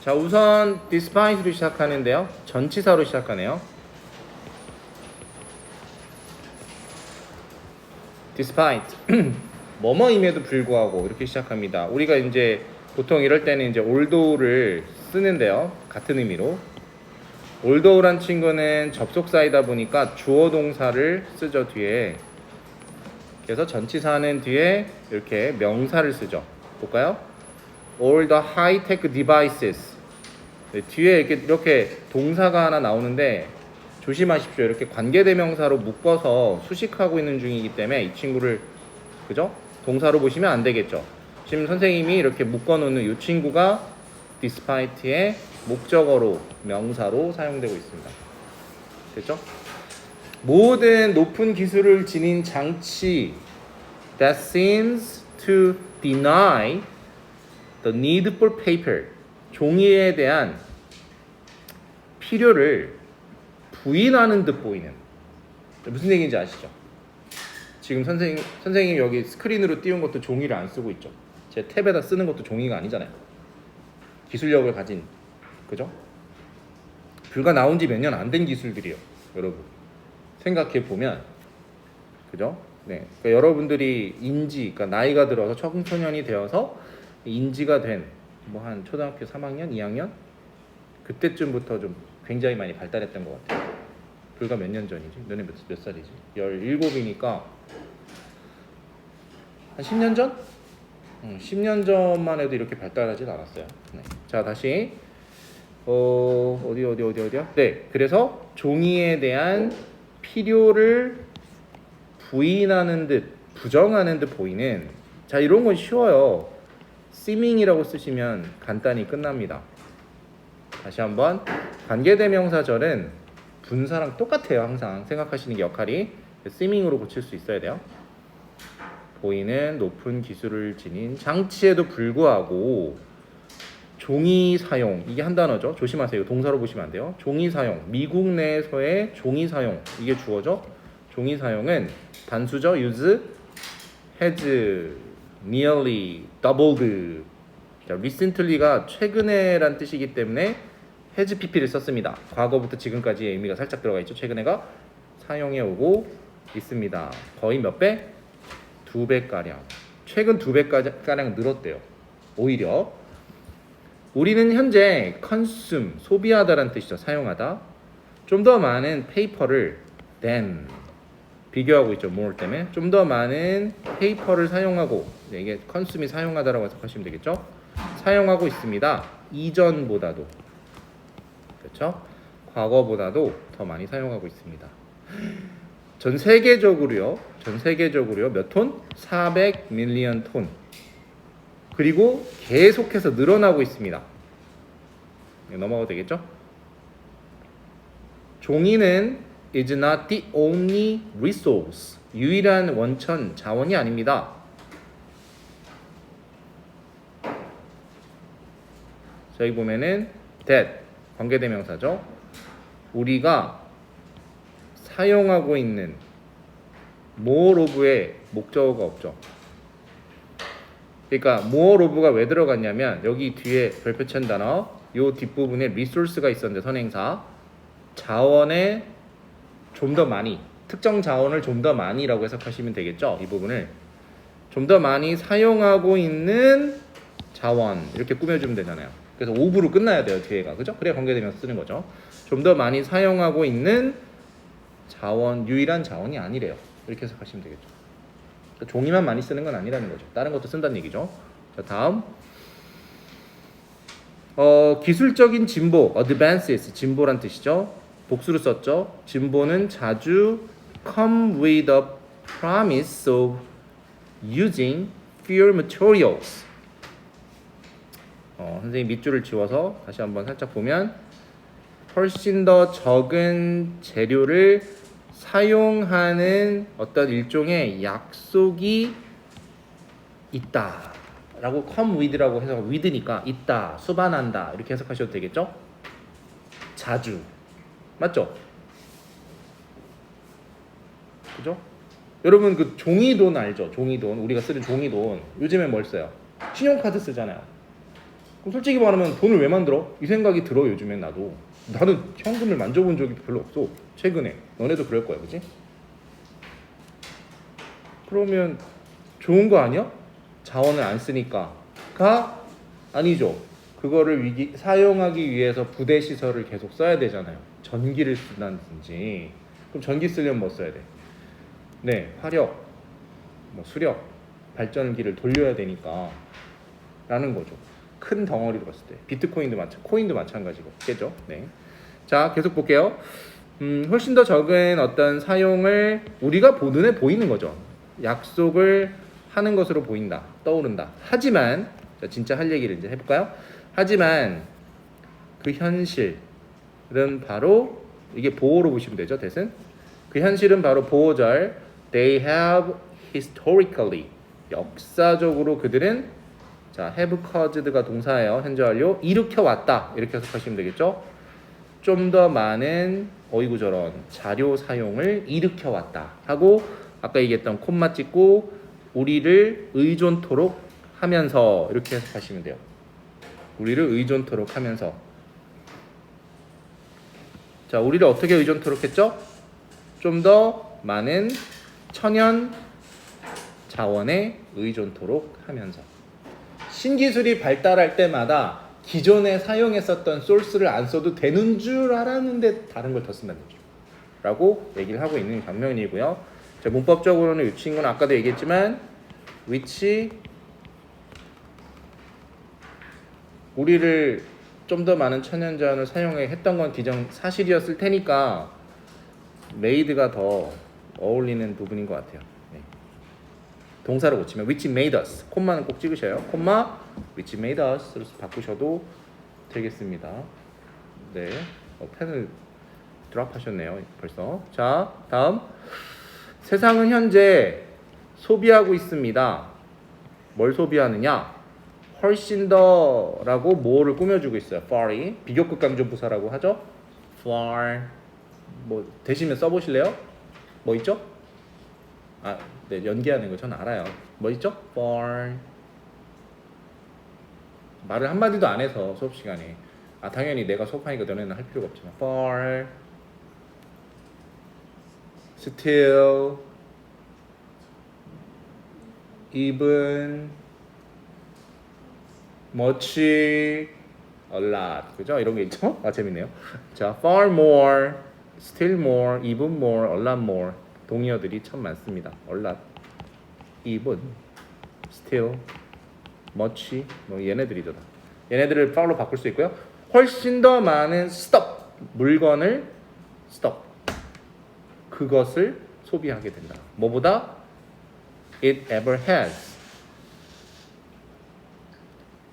자, 우선 despite로 시작하는데요. 전치사로 시작하네요. despite 뭐뭐임에도 불구하고 이렇게 시작합니다. 우리가 이제 보통 이럴 때는 이제 although를 쓰는데요. 같은 의미로 although란 친구는 접속사이다 보니까 주어 동사를 쓰죠, 뒤에. 그래서 전치사는 뒤에 이렇게 명사를 쓰죠. 볼까요? All the high-tech devices. 네, 뒤에 이렇게 동사가 하나 나오는데 조심하십시오. 이렇게 관계대명사로 묶어서 수식하고 있는 중이기 때문에 이 친구를 그죠? 동사로 보시면 안 되겠죠. 지금 선생님이 이렇게 묶어놓는 이 친구가 despite의 목적어로 명사로 사용되고 있습니다. 됐죠? 모든 높은 기술을 지닌 장치 that seems to deny the need for paper, 종이에 대한 필요를 부인하는 듯 보이는. 무슨 얘기인지 아시죠? 지금 선생님 여기 스크린으로 띄운 것도 종이를 안 쓰고 있죠. 제 탭에다 쓰는 것도 종이가 아니잖아요. 기술력을 가진, 그죠? 불과 나온 지 몇 년 안 된 기술들이에요, 여러분. 생각해 보면, 그죠? 네, 그러니까 여러분들이 그러니까 나이가 들어서 청소년이 되어서 인지가 된 뭐 한 초등학교 3학년, 2학년 그때쯤부터 좀 굉장히 많이 발달했던 것 같아요. 불과 몇 년 전이지? 너네 몇 살이지? 17이니까 한 10년 전? 10년 전만 해도 이렇게 발달하진 않았어요. 네. 자, 다시 어디야? 네, 그래서 종이에 대한 필요를 부인하는 듯, 부정하는 듯 보이는. 자, 이런 건 쉬워요. seeming이라고 쓰시면 간단히 끝납니다. 다시 한번 관계대명사절은 분사랑 똑같아요. 항상 생각하시는 게 역할이 seeming으로 고칠 수 있어야 돼요. 보이는 높은 기술을 지닌 장치에도 불구하고 종이 사용, 이게 한 단어죠. 조심하세요. 동사로 보시면 안 돼요. 종이 사용, 미국 내에서의 종이 사용, 이게 주어죠. 종이 사용은 단수죠. use, has nearly doubled. 자, recently가 최근에란 뜻이기 때문에 has pp를 썼습니다. 과거부터 지금까지의 의미가 살짝 들어가 있죠. 최근에가 사용해 오고 있습니다. 거의 몇 배? 2배가량. 최근 2배가량 늘었대요. 오히려 우리는 현재 consume, 소비하다라는 뜻이죠. 사용하다. 좀 더 많은 페이퍼를 than, 비교하고 있죠. more 때문에. 좀 더 많은 페이퍼를 사용하고, 이게 consume이 사용하다라고 해석하시면 되겠죠. 사용하고 있습니다. 이전보다도. 그렇죠? 과거보다도 더 많이 사용하고 있습니다. 전 세계적으로요 몇 톤? 400 밀리언 톤. 그리고 계속해서 늘어나고 있습니다. 넘어가도 되겠죠? 종이는 is not the only resource. 유일한 원천, 자원이 아닙니다. 저희 보면은 that, 관계대명사죠. 우리가 사용하고 있는 more of의 목적어가 없죠. 그러니까 more of가 왜 들어갔냐면 여기 뒤에 별표친 단어 요 뒷부분에 resource가 있었는데 선행사 자원에 좀 더 많이, 특정 자원을 좀 더 많이라고 해석하시면 되겠죠. 이 부분을 좀 더 많이 사용하고 있는 자원 이렇게 꾸며주면 되잖아요. 그래서 of로 끝나야 돼요. 뒤에가. 그죠? 그래야 관계되면서 쓰는 거죠. 좀 더 많이 사용하고 있는 자원, 유일한 자원이 아니래요. 이렇게 해석하시면 되겠죠. 그러니까 종이만 많이 쓰는 건 아니라는 거죠. 다른 것도 쓴다는 얘기죠. 자, 다음 기술적인 진보, advances, 진보란 뜻이죠. 복수를 썼죠. 진보는 자주 come with a promise of using fewer materials. 선생님 밑줄을 지워서 다시 한번 살짝 보면 훨씬 더 적은 재료를 사용하는 어떤 일종의 약속이 있다 라고 come with라고 해서 with니까 있다, 수반한다 이렇게 해석하셔도 되겠죠? 자주. 맞죠? 그죠? 여러분 그 종이돈 알죠? 종이돈, 우리가 쓰는 종이돈 요즘에 뭘 써요? 신용카드 쓰잖아요. 그럼 솔직히 말하면 돈을 왜 만들어? 이 생각이 들어. 요즘엔 나도. 나는 현금을 만져본 적이 별로 없어. 최근에. 너네도 그럴 거야, 그치? 그러면 좋은 거 아니야? 자원을 안 쓰니까.가 아니죠. 그거를 사용하기 위해서 부대 시설을 계속 써야 되잖아요. 전기를 쓴다든지. 그럼 전기 쓰려면 뭐 써야 돼? 네, 화력, 뭐 수력, 발전기를 돌려야 되니까 라는 거죠. 큰 덩어리로 봤을 때 비트코인도 코인도 마찬가지겠죠. 네. 자, 계속 볼게요. 훨씬 더 적은 어떤 사용을 우리가 눈에 보이는 거죠. 약속을 하는 것으로 보인다, 떠오른다. 하지만 진짜 할 얘기를 이제 해볼까요? 하지만 그 현실은 바로 이게 보호로 보시면 되죠. 대신 그 현실은 바로 보호절 they have historically 역사적으로 그들은 자 have caused가 동사예요. 현재 완료 일으켜 왔다 이렇게 해석하시면 되겠죠. 좀 더 많은 어이구 저런 자료 사용을 일으켜 왔다 하고 아까 얘기했던 콤마 찍고 우리를 의존토록 하면서 이렇게 해석하시면 돼요. 우리를 의존토록 하면서 자 우리를 어떻게 의존토록 했죠? 좀 더 많은 천연 자원에 의존토록 하면서 신기술이 발달할 때마다 기존에 사용했었던 소스를 안 써도 되는 줄 알았는데 다른 걸 더 쓴다는 거죠. 라고 얘기를 하고 있는 장면이고요. 자, 문법적으로는 이 친구는 아까도 얘기했지만 which 우리를 좀 더 많은 천연자원을 사용했던 건 사실이었을 테니까 made가 더 어울리는 부분인 것 같아요. 네. 동사를 고치면 which made us 콤마는 꼭 찍으셔요. 콤마 which made us로 바꾸셔도 되겠습니다. 네, 펜을 드랍하셨네요 벌써. 자, 다음 세상은 현재 소비하고 있습니다. 뭘 소비하느냐? 훨씬 더라고 뭐를 꾸며주고 있어요. far이 비교급 강조 부사라고 하죠. far 뭐 대시면 써보실래요? 뭐 있죠? 아, 네, 연기하는 거 전 알아요. 뭐 있죠? far 말을 한마디도 안 해서 수업 시간에 아 당연히 내가 수업하니까 너네는 할 필요가 없지만 far still even much a lot 그죠? 이런 게 있죠? 아 재밌네요. 자 far more still more even more a lot more 동의어들이 참 많습니다. a lot even still much 뭐 얘네들이죠. 얘네들을 far로 바꿀 수 있고요. 훨씬 더 많은 stuff 물건을 stuff 그것을 소비하게 된다. 뭐보다 it ever has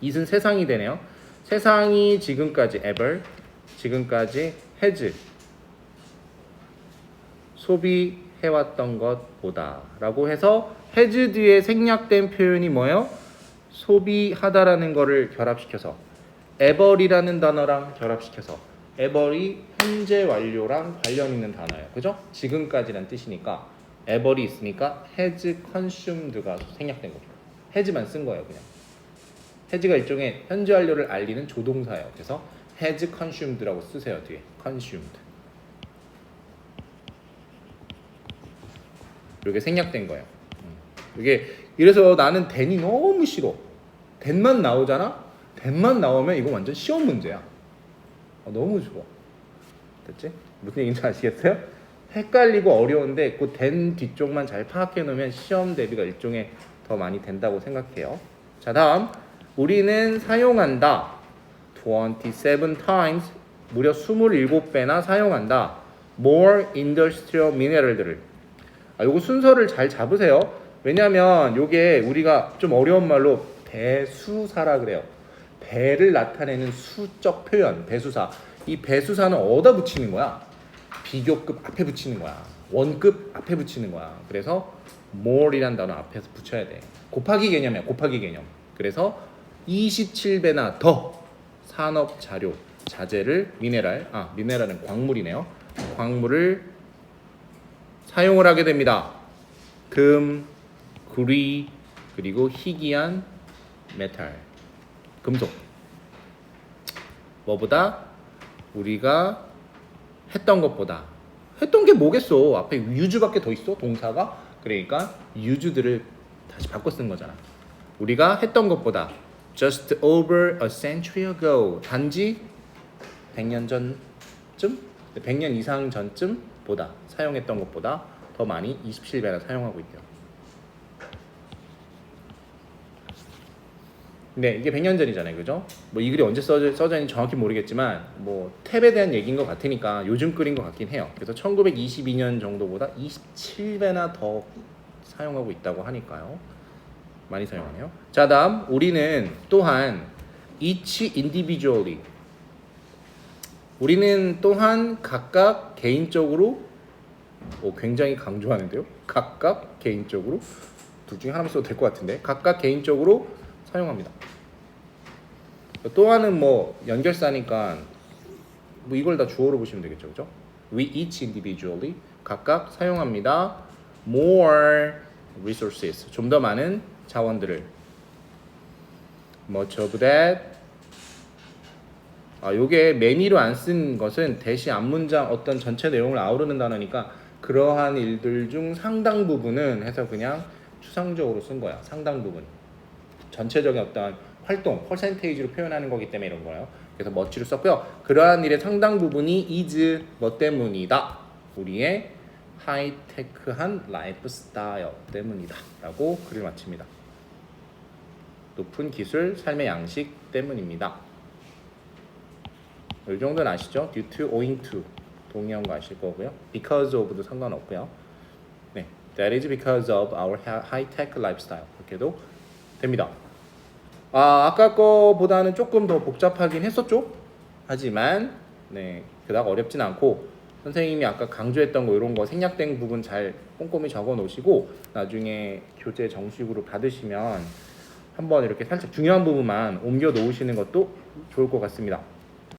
it은 세상이 되네요. 세상이 지금까지 ever 지금까지 has 소비해왔던 것보다 라고 해서 has 뒤에 생략된 표현이 뭐예요? 소비하다라는 거를 결합시켜서 ever이라는 단어랑 결합시켜서 ever이 현재 완료랑 관련 있는 단어예요. 그죠? 지금까지란 뜻이니까 ever이 있으니까 has consumed가 생략된 거죠. has만 쓴 거예요. 그냥 has가 일종의 현재 완료를 알리는 조동사예요. 그래서 has consumed라고 쓰세요. 뒤에 consumed 이게 생략된 거예요. 이게 이래서 나는 then이 너무 싫어. then만 나오잖아. then만 나오면 이거 완전 시험 문제야. 너무 좋아. 됐지? 무슨 얘기인지 아시겠어요? 헷갈리고 어려운데 그 then 뒤쪽만 잘 파악해 놓으면 시험 대비가 일종의 더 많이 된다고 생각해요. 자 다음 우리는 사용한다. 27 times 무려 27배나 사용한다. more industrial mineral들을 요거 순서를 잘 잡으세요. 왜냐면 요게 우리가 좀 어려운 말로 배수사라 그래요. 배를 나타내는 수적 표현, 배수사. 이 배수사는 어디다 붙이는 거야? 비교급 앞에 붙이는 거야. 원급 앞에 붙이는 거야. 그래서 more이란 단어 앞에서 붙여야 돼. 곱하기 개념이야. 곱하기 개념. 그래서 27배나 더 산업 자료, 자재를 미네랄은 광물이네요. 광물을 사용을 하게 됩니다. 금, 구리, 그리고 희귀한 메탈, 금속 뭐보다? 우리가 했던 것보다. 했던 게 뭐겠어? 앞에 use밖에 더 있어? 동사가? 그러니까 use들을 다시 바꿔 쓴 거잖아. 우리가 했던 것보다 just over a century ago. 단지 100년 전쯤? 100년 이상 전쯤 보다 사용했던 것보다 더 많이 27배나 사용하고 있대요. 네, 이게 100년 전이잖아요, 그죠? 뭐 이 글이 언제 써졌는지 정확히 모르겠지만 뭐 탭에 대한 얘기인 것 같으니까 요즘 글인 것 같긴 해요. 그래서 1922년 정도보다 27배나 더 사용하고 있다고 하니까요. 많이 사용하네요. 자, 다음 우리는 또한 each individually. 우리는 또한 각각 개인적으로 굉장히 강조하는데요. 각각 개인적으로 둘 중에 하나만 써도 될 것 같은데 각각 개인적으로 사용합니다. 또한은 뭐 연결사니까 뭐 이걸 다 주어로 보시면 되겠죠, 그죠? We each individually 각각 사용합니다. More resources 좀 더 많은 자원들을. Much of that. 요게 many로 안 쓴 것은 대시 앞문장 어떤 전체 내용을 아우르는 단어니까 그러한 일들 중 상당 부분은 해서 그냥 추상적으로 쓴 거야. 상당 부분. 전체적인 어떤 활동, 퍼센테이지로 표현하는 거기 때문에 이런 거예요. 그래서 much를 썼고요. 그러한 일의 상당 부분이 is 뭐 때문이다. 우리의 하이테크한 라이프 스타일 때문이다. 라고 글을 마칩니다. 높은 기술, 삶의 양식 때문입니다. 이 정도는 아시죠? due to, owing to 동의한 거 아실 거고요. because of도 상관없고요. 네, that is because of our high-tech lifestyle 이렇게도 됩니다. 아까 거보다는 조금 더 복잡하긴 했었죠? 하지만 네, 그닥 어렵진 않고 선생님이 아까 강조했던 거 이런 거 생략된 부분 잘 꼼꼼히 적어 놓으시고 나중에 교재 정식으로 받으시면 한번 이렇게 살짝 중요한 부분만 옮겨 놓으시는 것도 좋을 것 같습니다.